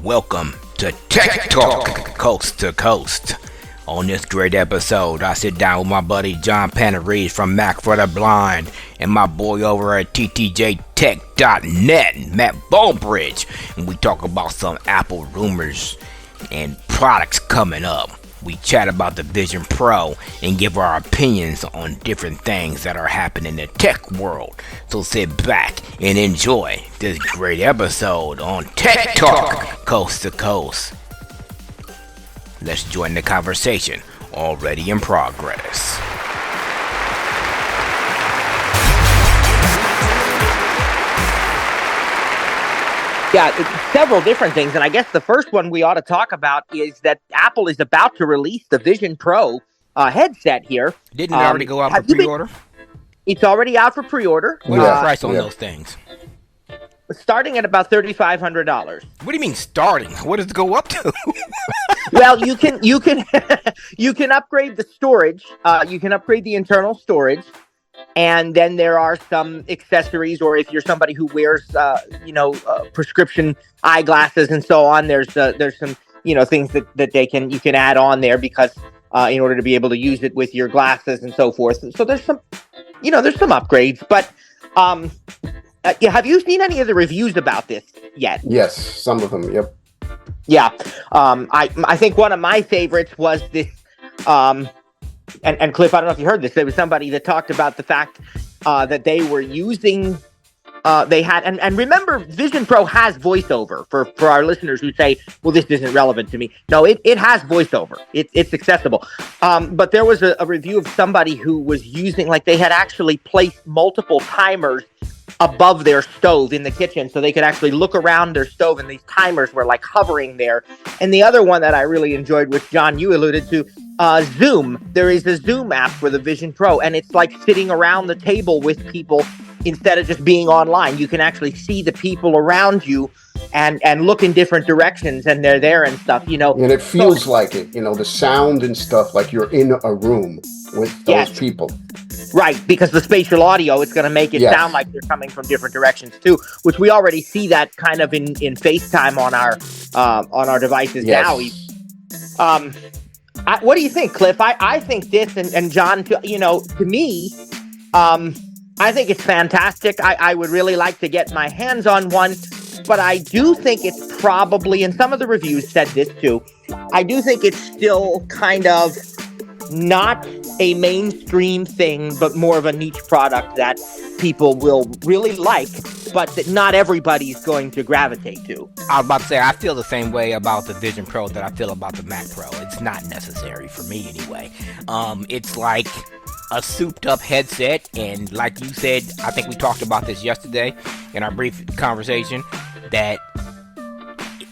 welcome to Tech Talk Coast to Coast. On this great episode, I sit down with my buddy John Panarese from Mac for the Blind and my boy over at ttjtech.net, Matt Bowbridge, and we talk about some Apple rumors and products coming up. We chat about the Vision Pro and give our opinions on different things that are happening in the tech world. So sit back and enjoy this great episode on Tech Talk Coast to Coast. Let's join the conversation already in progress. Yeah, several different things. And I guess the first one we ought to talk about is that Apple is about to release the Vision Pro headset here. Didn't it already go out for pre-order? It's already out for pre-order. What is the price on those things? Starting at about $3,500. What do you mean starting? What does it go up to? Well, you can you can upgrade the storage. You can upgrade the internal storage. And then there are some accessories, or if you're somebody who wears, prescription eyeglasses and so on, there's some, things that you can add on there because in order to be able to use it with your glasses and so forth. So there's some upgrades. But have you seen any of the reviews about this yet? Yes, some of them. Yep. Yeah. I think one of my favorites was this. And Cliff, I don't know if you heard this. There was somebody that talked about the fact that they were using, and remember, Vision Pro has voiceover for our listeners who say, well, this isn't relevant to me. No, it has voiceover. It's accessible. But there was a review of somebody who was using, they had actually placed multiple timers above their stove in the kitchen so they could actually look around their stove, and these timers were hovering there. And the other one that I really enjoyed, which John, you alluded to, Zoom. There is a Zoom app for the Vision Pro, and it's like sitting around the table with people instead of just being online. You can actually see the people around you and look in different directions, and they're there and stuff, And it feels like it, the sound and stuff, like you're in a room with those people. Right, because the spatial audio, it's going to make it sound like they're coming from different directions too, which we already see that kind of in FaceTime on our devices now. What do you think, Cliff? I think this, and John, to me, I think it's fantastic. I would really like to get my hands on one, but I do think it's probably, and some of the reviews said this too, I do think it's still kind of not a mainstream thing, but more of a niche product that people will really like, but that not everybody's going to gravitate to. I was about to say, I feel the same way about the Vision Pro that I feel about the Mac Pro. It's not necessary for me anyway. It's like a souped up headset, and like you said, I think we talked about this yesterday in our brief conversation, that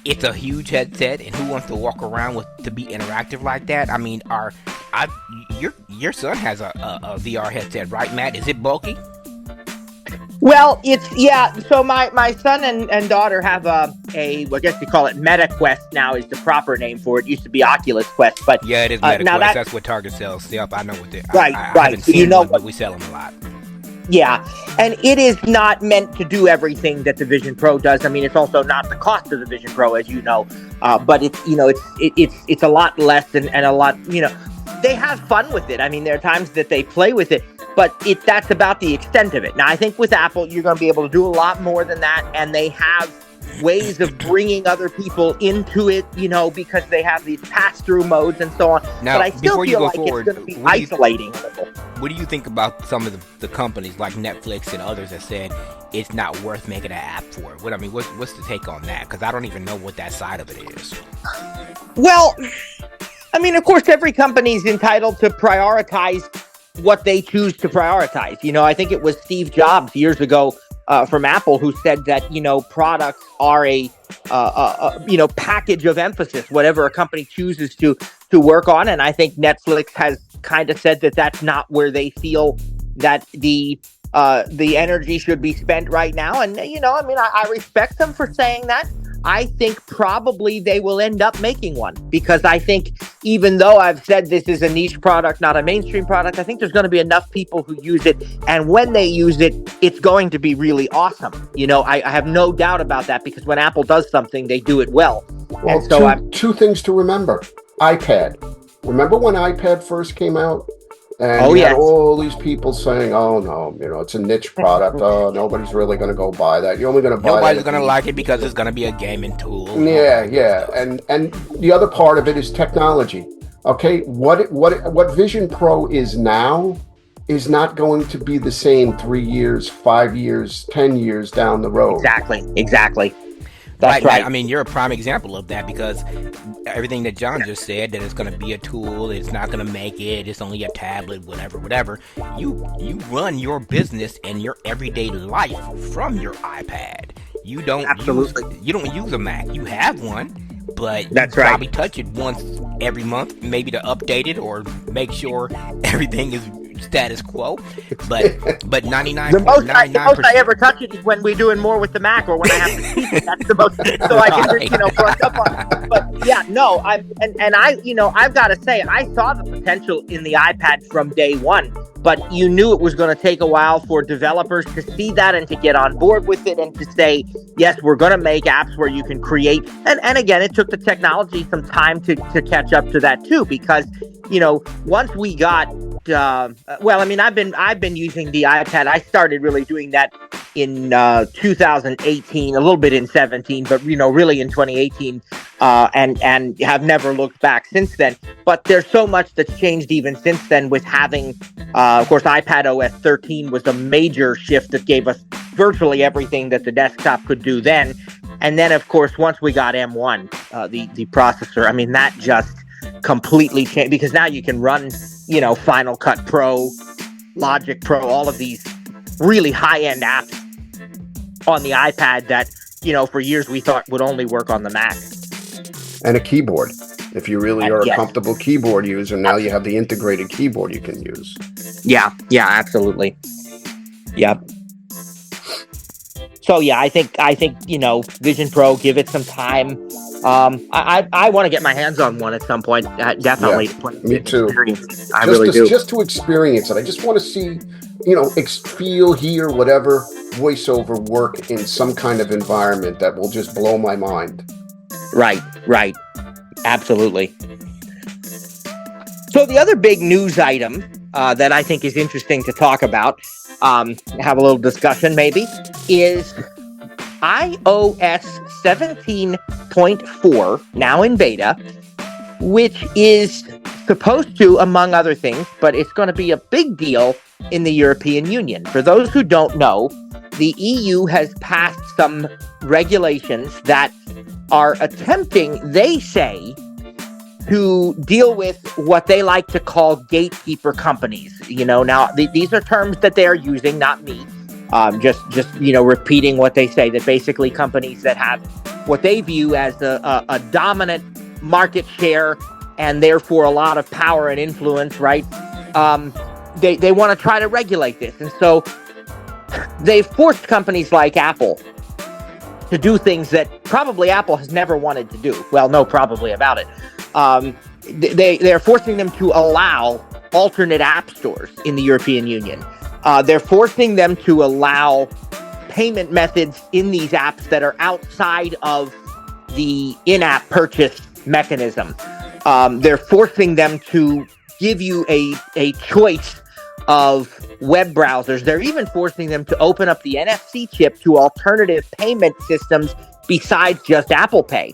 it's a huge headset, and who wants to walk around to be interactive like that? I mean, your son has a VR headset, right, Matt? Is it bulky? Well, so my son and daughter have I guess you call it Meta Quest now is the proper name for it. It used to be Oculus Quest, but yeah, it is Meta Quest. That's what Target sells. Yep, I know what they are. Right. I haven't seen one, but we sell them a lot. Yeah, and it is not meant to do everything that the Vision Pro does. I mean, it's also not the cost of the Vision Pro, as you know, but it's it's a lot less and a lot, they have fun with it. I mean, there are times that they play with it, but that's about the extent of it. Now, I think with Apple, you're going to be able to do a lot more than that, and they have ways of bringing other people into it, because they have these pass-through modes and so on. Now, but I still feel like it's going to be isolating a little. What do you think about some of the companies like Netflix and others that said it's not worth making an app for it? What's the take on that? Because I don't even know what that side of it is. Well, I mean, of course, every company is entitled to prioritize what they choose to prioritize. I think it was Steve Jobs years ago from Apple who said that, products are a package of emphasis, whatever a company chooses to work on. And I think Netflix has kind of said that that's not where they feel that the energy should be spent right now. And, I respect them for saying that. I think probably they will end up making one, because I think even though I've said this is a niche product, not a mainstream product, I think there's going to be enough people who use it. And when they use it, it's going to be really awesome. I have no doubt about that, because when Apple does something, they do it well. Well, And so I'm two things to remember. iPad. Remember when iPad first came out? And you had yes. all these people saying, "Oh no, it's a niche product. Oh, nobody's really going to go buy that. You're only going to buy that." Nobody's gonna like it because it's gonna be a gaming tool. Yeah, yeah, and the other part of it is technology. Okay, what Vision Pro is now is not going to be the same 3 years, 5 years, 10 years down the road. Exactly. That's right. I mean, you're a prime example of that because everything that John just said, that it's going to be a tool, it's not going to make it, it's only a tablet, whatever. You run your business and your everyday life from your iPad. You don't use a Mac. You have one, but That's you right. probably touch it once every month, maybe to update it or make sure everything is status quo. But 99.99%. The most I ever touch it is when we're doing more with the Mac, or when I have to teach it. That's the most, so I can brush up on it. But yeah, no, I've got to say, I saw the potential in the iPad from day one, but you knew it was going to take a while for developers to see that and to get on board with it and to say, yes, we're going to make apps where you can create. And again, it took the technology some time to catch up to that too, because once we got I've been using the iPad. I started really doing that in 2018, a little bit in 17, but really in 2018, and have never looked back since then. But there's so much that's changed even since then. With having, of course, iPad OS 13 was a major shift that gave us virtually everything that the desktop could do then. And then, of course, once we got M1, the processor, I mean, that just completely changed, because now you can run Final Cut Pro, Logic Pro, all of these really high-end apps on the iPad that for years we thought would only work on the Mac. And a keyboard. If you really are a comfortable keyboard user, now you have the integrated keyboard you can use. Yeah, absolutely. Yep. So yeah, I think Vision Pro, give it some time. I want to get my hands on one at some point. Definitely. Yeah, me too. I really do. Just to experience it. I just want to see, feel, hear, whatever voiceover work in some kind of environment that will just blow my mind. Right. Absolutely. So the other big news item that I think is interesting to talk about, have a little discussion maybe, is iOS 17.4, now in beta, which is supposed to, among other things, but it's going to be a big deal in the European Union. For those who don't know, the EU has passed some regulations that are attempting, they say, to deal with what they like to call gatekeeper companies. Now these are terms that they are using, not me. Just repeating what they say, that basically companies that have what they view as a dominant market share and therefore a lot of power and influence, right? They want to try to regulate this. And so they've forced companies like Apple to do things that probably Apple has never wanted to do. Well, no, probably about it. They're forcing them to allow alternate app stores in the European Union. They're forcing them to allow payment methods in these apps that are outside of the in-app purchase mechanism. They're forcing them to give you a choice of web browsers. They're even forcing them to open up the NFC chip to alternative payment systems besides just Apple Pay.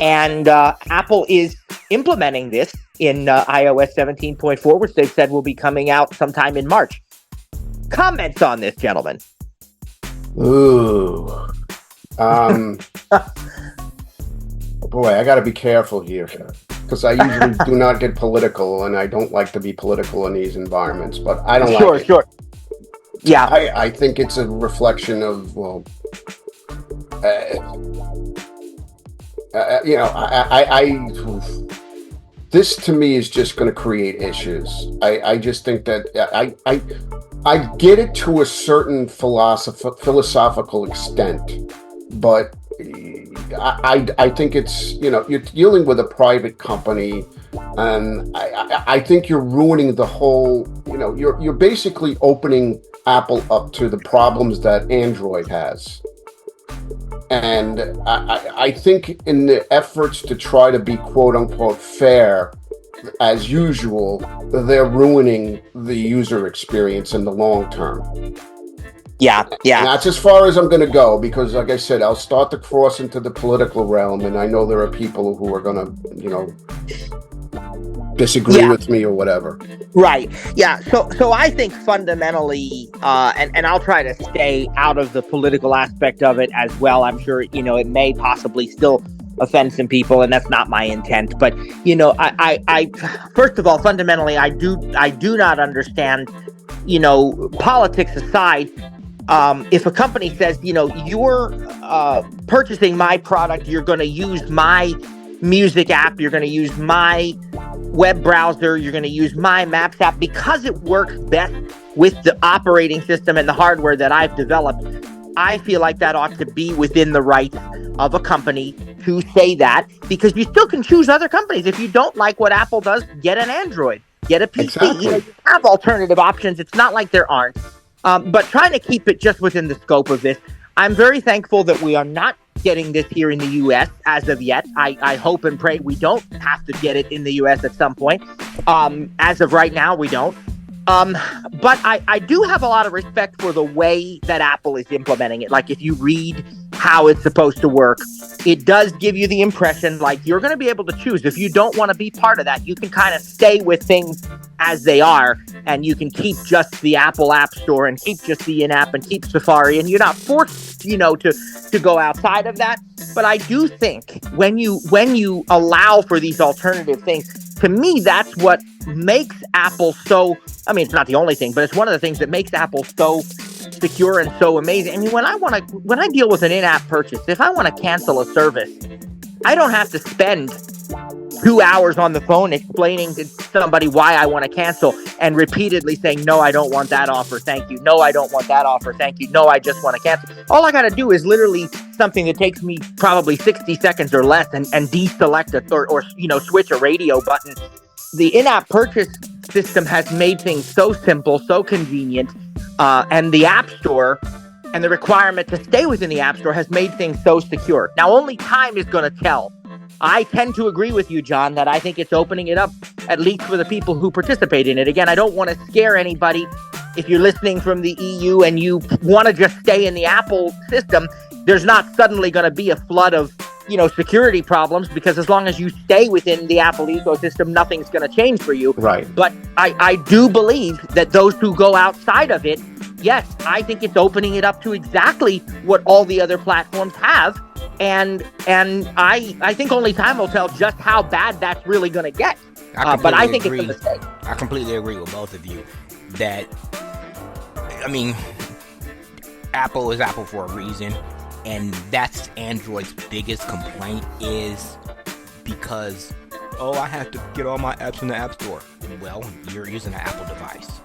And Apple is implementing this in iOS 17.4, which they've said will be coming out sometime in March. Comments on this, gentlemen? Ooh. Boy, I got to be careful here, because I usually do not get political, and I don't like to be political in these environments, but I don't like it. Sure. Yeah. I think it's a reflection of, this to me is just going to create issues. I just think that I get it to a certain philosophical extent, but I think it's, you're dealing with a private company, and I think you're ruining the whole, you're basically opening Apple up to the problems that Android has. And I think in the efforts to try to be quote unquote fair, as usual, they're ruining the user experience in the long term. Yeah, And yeah. that's as far as I'm going to go, because like I said, I'll start to cross into the political realm, and I know there are people who are going to, disagree Yeah. with me or whatever. Right. Yeah. So I think fundamentally, and I'll try to stay out of the political aspect of it as well. I'm sure, it may possibly still offend some people, and that's not my intent. But, I first of all, fundamentally, I do not understand, politics aside. If a company says, you're purchasing my product, you're going to use my music app, you're going to use my web browser, you're going to use my Maps app because it works best with the operating system and the hardware that I've developed, I feel like that ought to be within the rights of a company to say that, because you still can choose other companies. If you don't like what Apple does, get an Android, get a PC. Exactly. You have alternative options. It's not like there aren't. But trying to keep it just within the scope of this, I'm very thankful that we are not getting this here in the U.S. as of yet. I hope and pray we don't have to get it in the U.S. at some point. As of right now, we don't. But I do have a lot of respect for the way that Apple is implementing it. Like, if you read how it's supposed to work, it does give you the impression like you're going to be able to choose. If you don't want to be part of that, you can kind of stay with things as they are, and you can keep just the Apple App Store and keep just the in-app and keep Safari, and you're not forced, to go outside of that. But I do think when you allow for these alternative things, to me, that's what makes Apple so, I mean, it's not the only thing, but it's one of the things that makes Apple so secure and so amazing. I mean, when I deal with an in-app purchase, if I want to cancel a service, I don't have to spend 2 hours on the phone explaining to somebody why I want to cancel and repeatedly saying, no, I don't want that offer, thank you. No, I don't want that offer, thank you. No, I just want to cancel. All I got to do is literally something that takes me probably 60 seconds or less and deselect or switch a radio button. The in-app purchase system has made things so simple, so convenient, and the App Store and the requirement to stay within the App Store has made things so secure. Now, only time is going to tell. I tend to agree with you, John, that I think it's opening it up, at least for the people who participate in it. Again, I don't want to scare anybody. If you're listening from the EU and you want to just stay in the Apple system, there's not suddenly going to be a flood of security problems, because as long as you stay within the Apple ecosystem, nothing's going to change for you. Right. But I do believe that those who go outside of it, yes, I think it's opening it up to exactly what all the other platforms have. And I think only time will tell just how bad that's really going to get. But I think it's a mistake. I completely agree with both of you that, I mean, Apple is Apple for a reason. And that's Android's biggest complaint, is because, I have to get all my apps in the App Store. Well, you're using an Apple device.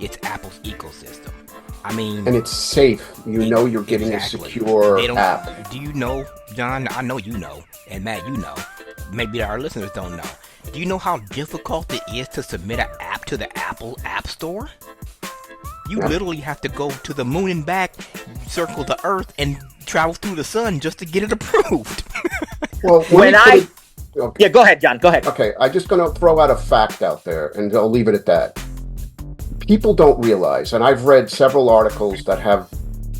It's Apple's ecosystem. I mean... And it's safe. You're getting exactly. a secure app. Do you know, John? I know you know. And Matt, you know. Maybe our listeners don't know. Do you know how difficult it is to submit an app to the Apple App Store? You literally have to go to the moon and back, circle the Earth, and travel through the sun just to get it approved. Well, Yeah, go ahead, John. Go ahead. Okay, I'm just going to throw out a fact out there, and I'll leave it at that. People don't realize, and I've read several articles that have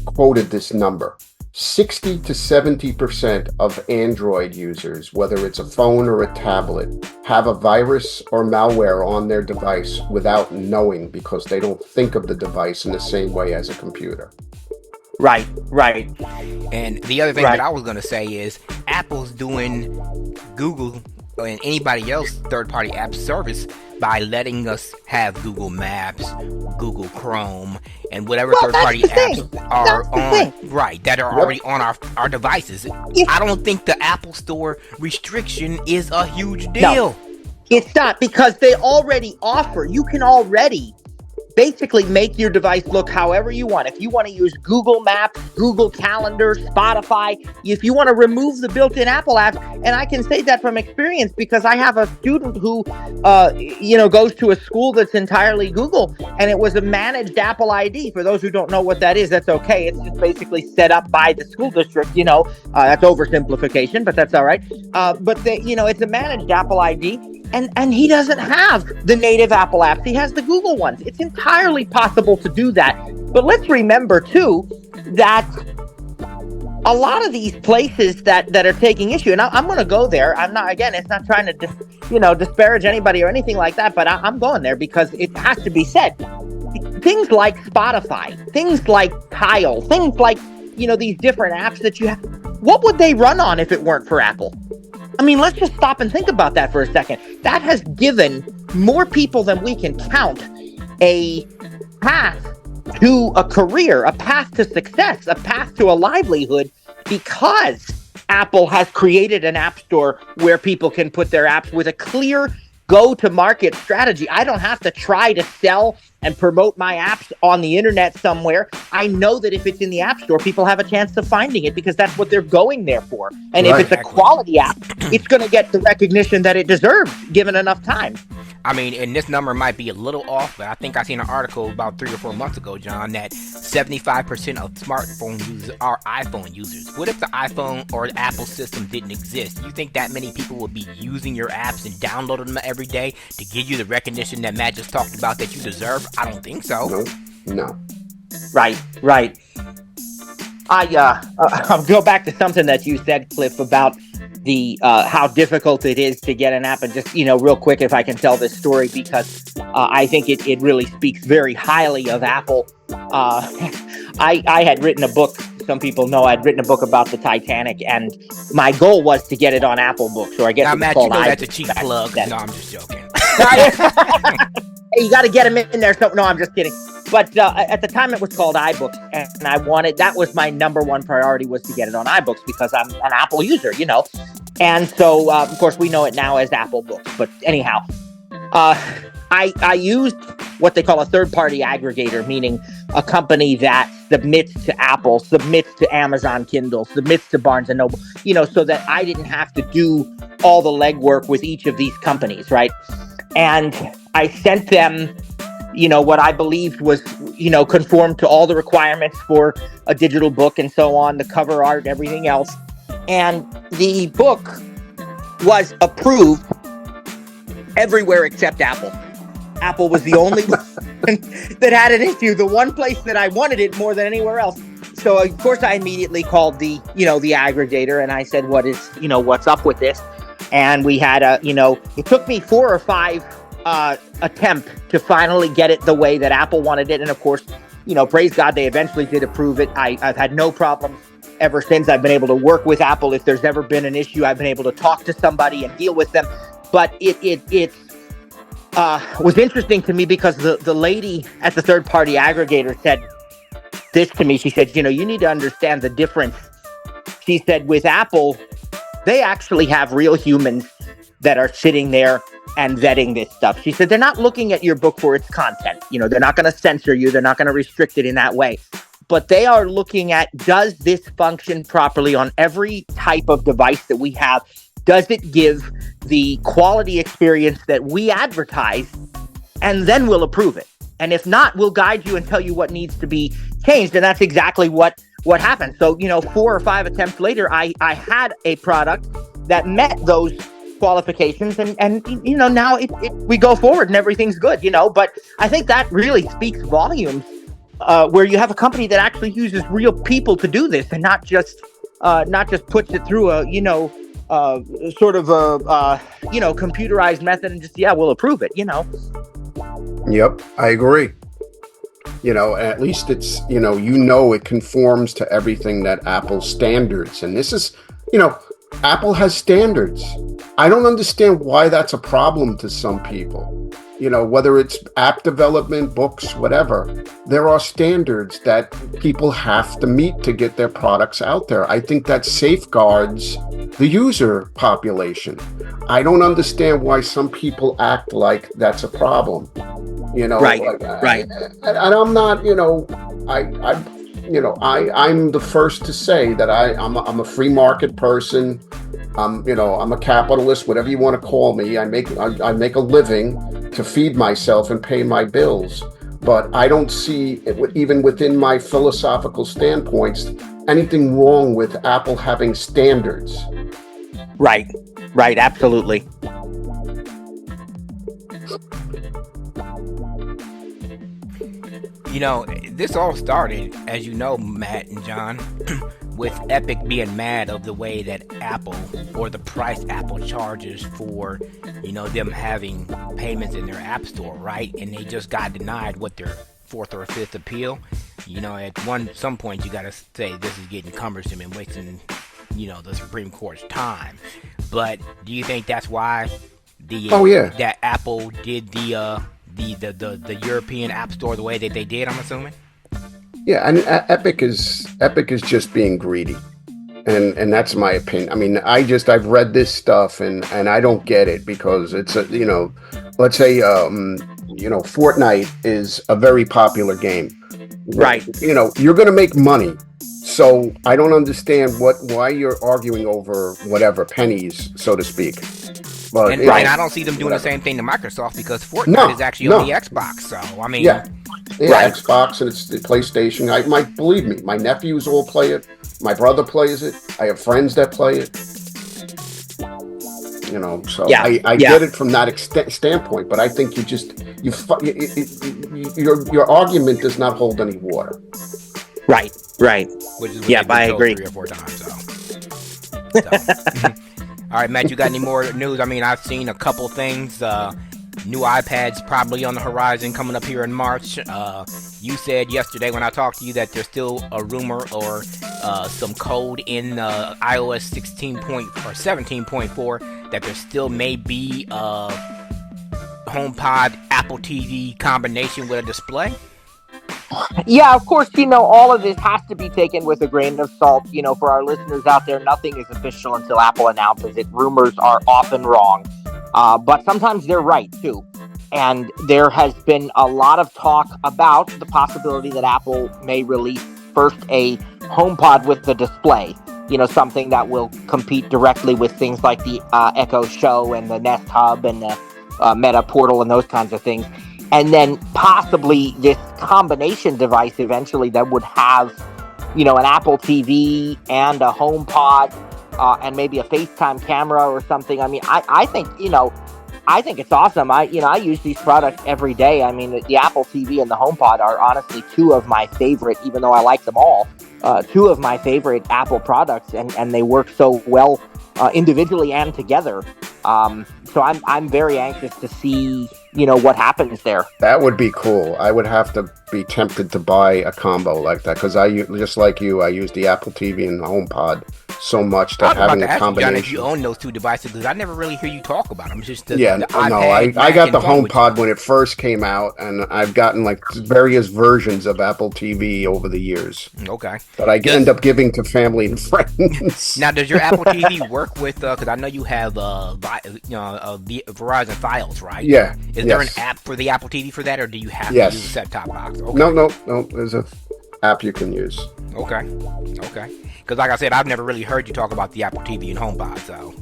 quoted this number, 60 to 70% of Android users, whether it's a phone or a tablet, have a virus or malware on their device without knowing, because they don't think of the device in the same way as a computer. Right. And the other thing that I was going to say is Apple's doing Google and anybody else third-party app service by letting us have Google Maps, Google Chrome, and whatever third-party apps are on, that are already on our devices. I don't think the Apple Store restriction is a huge deal. No, it's not, because they already offer. You can already basically make your device look however you want. If you want to use Google Maps, Google Calendar, Spotify, if you want to remove the built-in Apple apps, and I can say that from experience because I have a student who, goes to a school that's entirely Google, and it was a managed Apple ID. For those who don't know what that is, that's okay. It's just basically set up by the school district. That's oversimplification, but that's all right. It's a managed Apple ID. And he doesn't have the native Apple apps. He has the Google ones. It's entirely possible to do that. But let's remember, too, that a lot of these places that are taking issue, and I'm going to go there. I'm not, again, it's not trying to, disparage anybody or anything like that, but I'm going there because it has to be said. Things like Spotify, things like Tile, things like, these different apps that you have, what would they run on if it weren't for Apple? I mean, let's just stop and think about that for a second. That has given more people than we can count a path to a career, a path to success, a path to a livelihood, because Apple has created an app store where people can put their apps with a clear go-to-market strategy. I don't have to try to sell and promote my apps on the internet somewhere. I know that if it's in the App Store, people have a chance of finding it because that's what they're going there for. And Right. if it's a quality app, it's going to get the recognition that it deserves, given enough time. I mean, and this number might be a little off, but I think I seen an article about 3 or 4 months ago, John, that 75% of smartphone users are iPhone users. What if the iPhone or the Apple system didn't exist? You think that many people would be using your apps and downloading them every day to give you the recognition that Matt just talked about that you deserve? I don't think so. No. Right. I'll go back to something that you said, Cliff, about the how difficult it is to get an app. And just, real quick, if I can tell this story, because I think it really speaks very highly of Apple. I had written a book. Some people know I'd written a book about the Titanic, and my goal was to get it on Apple Books, or I guess Now, it's Matt, called you know that's a iBooks cheap back plug. then. No, I'm just joking. Hey, you got to get them in there. So, no, I'm just kidding. But at the time, it was called iBooks, and that was my number one priority, was to get it on iBooks because I'm an Apple user, And so, of course, we know it now as Apple Books. But anyhow, I used what they call a third-party aggregator, meaning a company that submits to Apple, submits to Amazon Kindle, submits to Barnes & Noble, so that I didn't have to do all the legwork with each of these companies, right? And I sent them, what I believed was, conformed to all the requirements for a digital book and so on, the cover art, everything else. And the book was approved everywhere except Apple. Apple was the only one that had an issue, the one place that I wanted it more than anywhere else. So, of course, I immediately called the aggregator, and I said, what's up with this? And we had it took me 4 or 5 attempt to finally get it the way that Apple wanted it. And of course, praise God, they eventually did approve it. I've had no problems ever since. I've been able to work with Apple. If there's ever been an issue, I've been able to talk to somebody and deal with them. But it was interesting to me because the lady at the third-party aggregator said this to me. She said, you need to understand the difference. She said, with Apple, they actually have real humans that are sitting there and vetting this stuff. She said, they're not looking at your book for its content. They're not going to censor you. They're not going to restrict it in that way. But they are looking at, does this function properly on every type of device that we have? Does it give the quality experience that we advertise? And then we'll approve it. And if not, we'll guide you and tell you what needs to be changed. And that's exactly what happened. So, 4 or 5 attempts later, I had a product that met those qualifications, and now we go forward and everything's good, But I think that really speaks volumes, where you have a company that actually uses real people to do this, and not just puts it through a sort of a computerized method and just we'll approve it. Yep, I agree. At least it's it conforms to everything that Apple standards, and this is Apple has standards. I don't understand why that's a problem to some people. whether it's app development, books, whatever, there are standards that people have to meet to get their products out there. I think that safeguards the user population. I don't understand why some people act like that's a problem. Right. And I'm not, I'm the first to say that I'm a free market person. I'm a capitalist, whatever you want to call me. I make a living to feed myself and pay my bills. But I don't see, even within my philosophical standpoints, anything wrong with Apple having standards. Right, absolutely. This all started, as you know, Matt and John, with Epic being mad of the way that Apple, or the price Apple charges for, them having payments in their app store, right? And they just got denied their fourth or fifth appeal. At some point you got to say this is getting cumbersome and wasting, the Supreme Court's time. But do you think that's why that Apple did the European App Store the way that they did, I'm assuming? Yeah, and Epic is just being greedy. And that's my opinion. I mean, I've read this stuff and I don't get it, because it's let's say Fortnite is a very popular game. Right. You're going to make money. So I don't understand why you're arguing over whatever pennies, so to speak. But, and I don't see them doing the same thing to Microsoft, because Fortnite is actually on the Xbox. So I mean, Xbox and it's the PlayStation. Believe me, my nephews all play it. My brother plays it. I have friends that play it. So I get it from that standpoint. But I think your argument does not hold any water. Right. Which is what I agree. 3 or 4 times. So. All right, Matt, you got any more news? I mean, I've seen a couple things. New iPads probably on the horizon coming up here in March. You said yesterday when I talked to you that there's still a rumor or some code in iOS 16 point or 17.4 that there still may be a HomePod Apple TV combination with a display. Yeah, of course, all of this has to be taken with a grain of salt. For our listeners out there, nothing is official until Apple announces it. Rumors are often wrong, but sometimes they're right, too. And there has been a lot of talk about the possibility that Apple may release first a HomePod with the display, something that will compete directly with things like the Echo Show and the Nest Hub and the Meta Portal and those kinds of things. And then possibly this combination device eventually that would have, an Apple TV and a HomePod and maybe a FaceTime camera or something. I mean, I think it's awesome. I use these products every day. I mean, the Apple TV and the HomePod are honestly two of my favorite, even though I like them all, two of my favorite Apple products, and they work so well individually and together. So I'm very anxious to see, what happens there. That would be cool. I would have to be tempted to buy a combo like that, because just like you, I use the Apple TV and the HomePod so much that having a combination. John, if you own those two devices, because I never really hear you talk about them. It's just the iPad, I got the HomePod when it first came out, and I've gotten like various versions of Apple TV over the years. Okay. That I end up giving to family and friends. Now, does your Apple TV work with? Because I know you have the Verizon Files, right? Yeah. Is there an app for the Apple TV for that, or do you have to use a set-top box? Okay. No. There's a app you can use. Okay. Because like I said, I've never really heard you talk about the Apple TV and HomePod, so.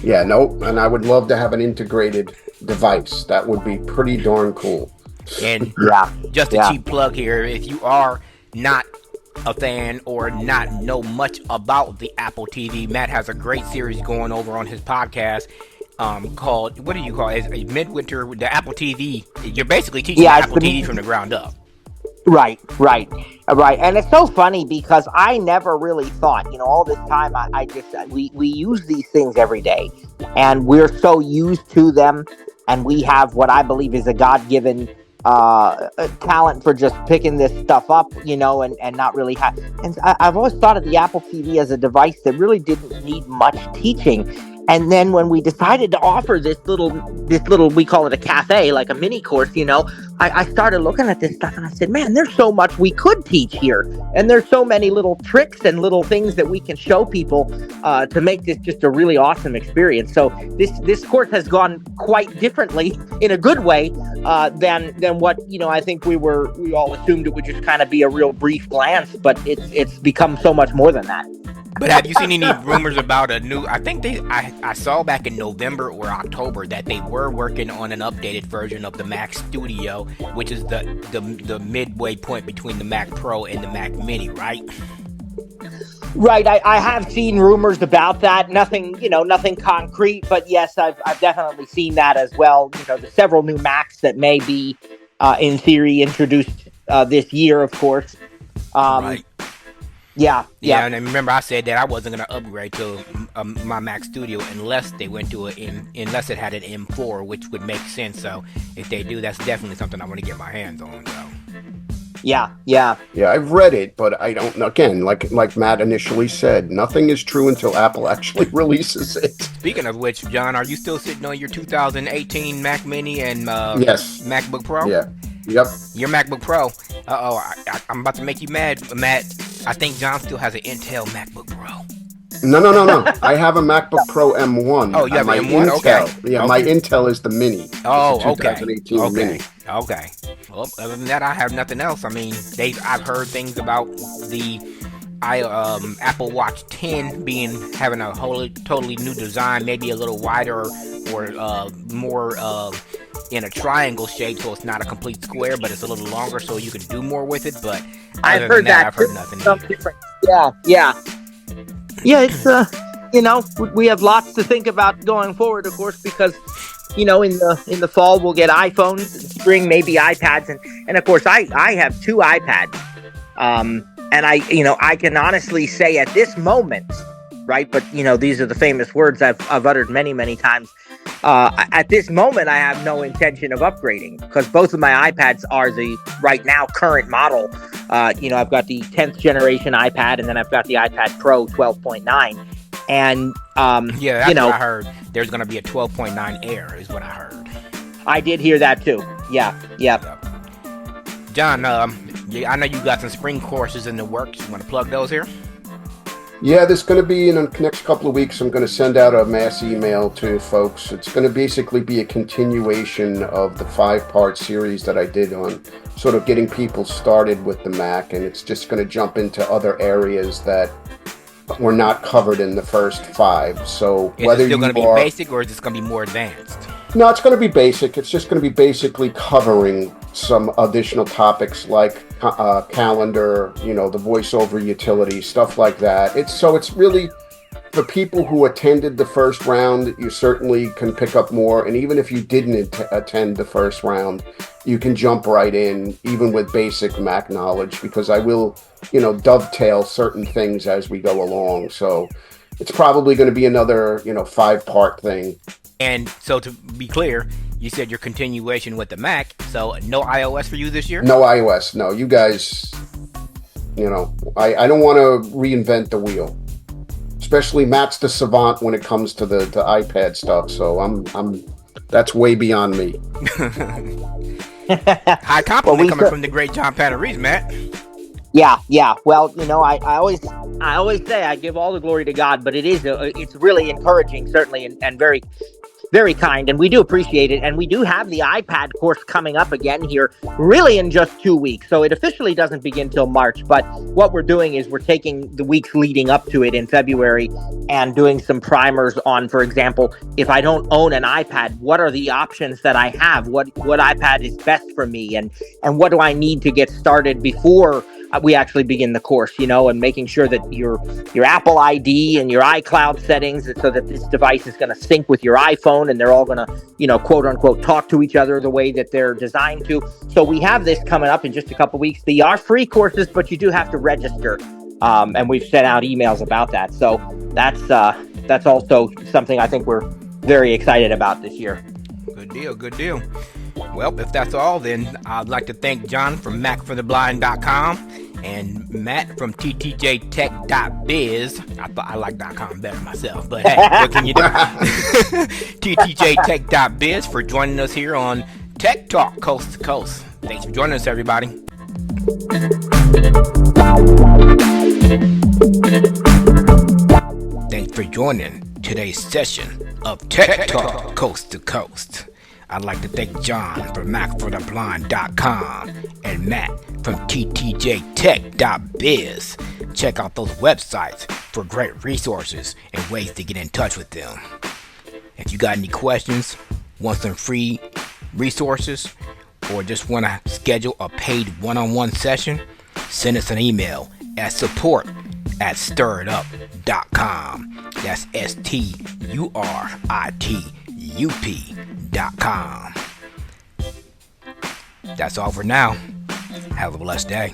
Yeah, no, and I would love to have an integrated device. That would be pretty darn cool. And just a cheap plug here, if you are not a fan or not know much about the Apple TV, Matt has a great series going over on his podcast called, what do you call it? It's Midwinter with the Apple TV. You're basically teaching Apple TV from the ground up. Right. And it's so funny because I never really thought, all this time we use these things every day and we're so used to them, and we have what I believe is a God-given talent for just picking this stuff up, and not really have. And I've always thought of the Apple TV as a device that really didn't need much teaching. And then when we decided to offer this little, we call it a cafe, like a mini course, I started looking at this stuff and I said, man, there's so much we could teach here. And there's so many little tricks and little things that we can show people to make this just a really awesome experience. So this course has gone quite differently in a good way than what, I think we all assumed it would just kind of be a real brief glance, but it's become so much more than that. But have you seen any rumors about a new? I saw back in November or October that they were working on an updated version of the Mac Studio, which is the midway point between the Mac Pro and the Mac Mini, right? Right. I have seen rumors about that. Nothing concrete, but yes, I've definitely seen that as well. The several new Macs that may be, in theory, introduced this year, of course. Right. Yeah. And remember, I said that I wasn't going to upgrade to my Mac Studio unless they went to unless it had an M4, which would make sense. So if they do, that's definitely something I want to get my hands on. So. Yeah. I've read it, but I don't know. Again, like Matt initially said, nothing is true until Apple actually releases it. Speaking of which, John, are you still sitting on your 2018 Mac Mini and yes, MacBook Pro? Yeah. Yep. Your MacBook Pro. I'm about to make you mad, Matt. I think John still has an Intel MacBook Pro. No. I have a MacBook Pro M1. Oh, you have an Intel, M1? Okay. Yeah, my Intel is the Mini. Oh, okay. 2018 Mini. Okay. Well, other than that, I have nothing else. I mean, I've heard things about the Apple Watch 10 having a totally new design, maybe a little wider or more in a triangle shape, so it's not a complete square, but it's a little longer, so you can do more with it. But I've heard nothing. Different. Yeah. It's we have lots to think about going forward, of course, because in the fall we'll get iPhones, in spring maybe iPads, and of course I have two iPads, and I can honestly say at this moment, right? But these are the famous words I've uttered many times. At this moment, I have no intention of upgrading because both of my iPads are the right now current model. I've got the 10th generation iPad, and then I've got the iPad Pro 12.9. And that's what I heard. There's going to be a 12.9 Air, is what I heard. I did hear that too. Yeah. John, I know you got some spring courses in the works. You want to plug those here? Yeah, there's going to be in the next couple of weeks, I'm going to send out a mass email to folks. It's going to basically be a continuation of the 5-part series that I did on sort of getting people started with the Mac, and it's just going to jump into other areas that were not covered in the first 5. So is it still going to be basic, or is this going to be more advanced? No, it's going to be basic. It's just going to be basically covering some additional topics like calendar, the voiceover utility, stuff like that. It's really for people who attended the first round. You certainly can pick up more, and even if you didn't attend the first round, you can jump right in, even with basic Mac knowledge, because I will, dovetail certain things as we go along. So it's probably going to be another, 5-part thing. And so to be clear, you said your continuation with the Mac, so no iOS for you this year? No iOS. No, you guys, I don't want to reinvent the wheel. Especially Matt's the savant when it comes to the iPad stuff, so I'm that's way beyond me. High compliment coming from the great John Patarese, Matt. Yeah. Well, I always say I give all the glory to God, but it's really encouraging, certainly, and very, very kind, and we do appreciate it. And we do have the iPad course coming up again here, really in just 2 weeks. So it officially doesn't begin till March. But what we're doing is we're taking the weeks leading up to it in February and doing some primers on, for example, if I don't own an iPad, what are the options that I have? What iPad is best for me, and what do I need to get started before we actually begin the course, and making sure that your Apple ID and your iCloud settings, so that this device is going to sync with your iPhone, and they're all going to, quote unquote, talk to each other the way that they're designed to. So we have this coming up in just a couple weeks. They are free courses, but you do have to register. And we've sent out emails about that. So that's also something I think we're very excited about this year. Good deal. Well, if that's all, then I'd like to thank John from MacForTheBlind.com and Matt from ttjtech.biz. I like .com better myself, but hey, what can you do? ttjtech.biz for joining us here on Tech Talk Coast to Coast. Thanks for joining us, everybody. Thanks for joining today's session of Tech Talk Coast to Coast. I'd like to thank John from MacForTheBlind.com and Matt from ttjtech.biz. Check out those websites for great resources and ways to get in touch with them. If you got any questions, want some free resources, or just want to schedule a paid one-on-one session, send us an email at support@stiritup.com. That's STURITUP.com. That's all for now. Have a blessed day.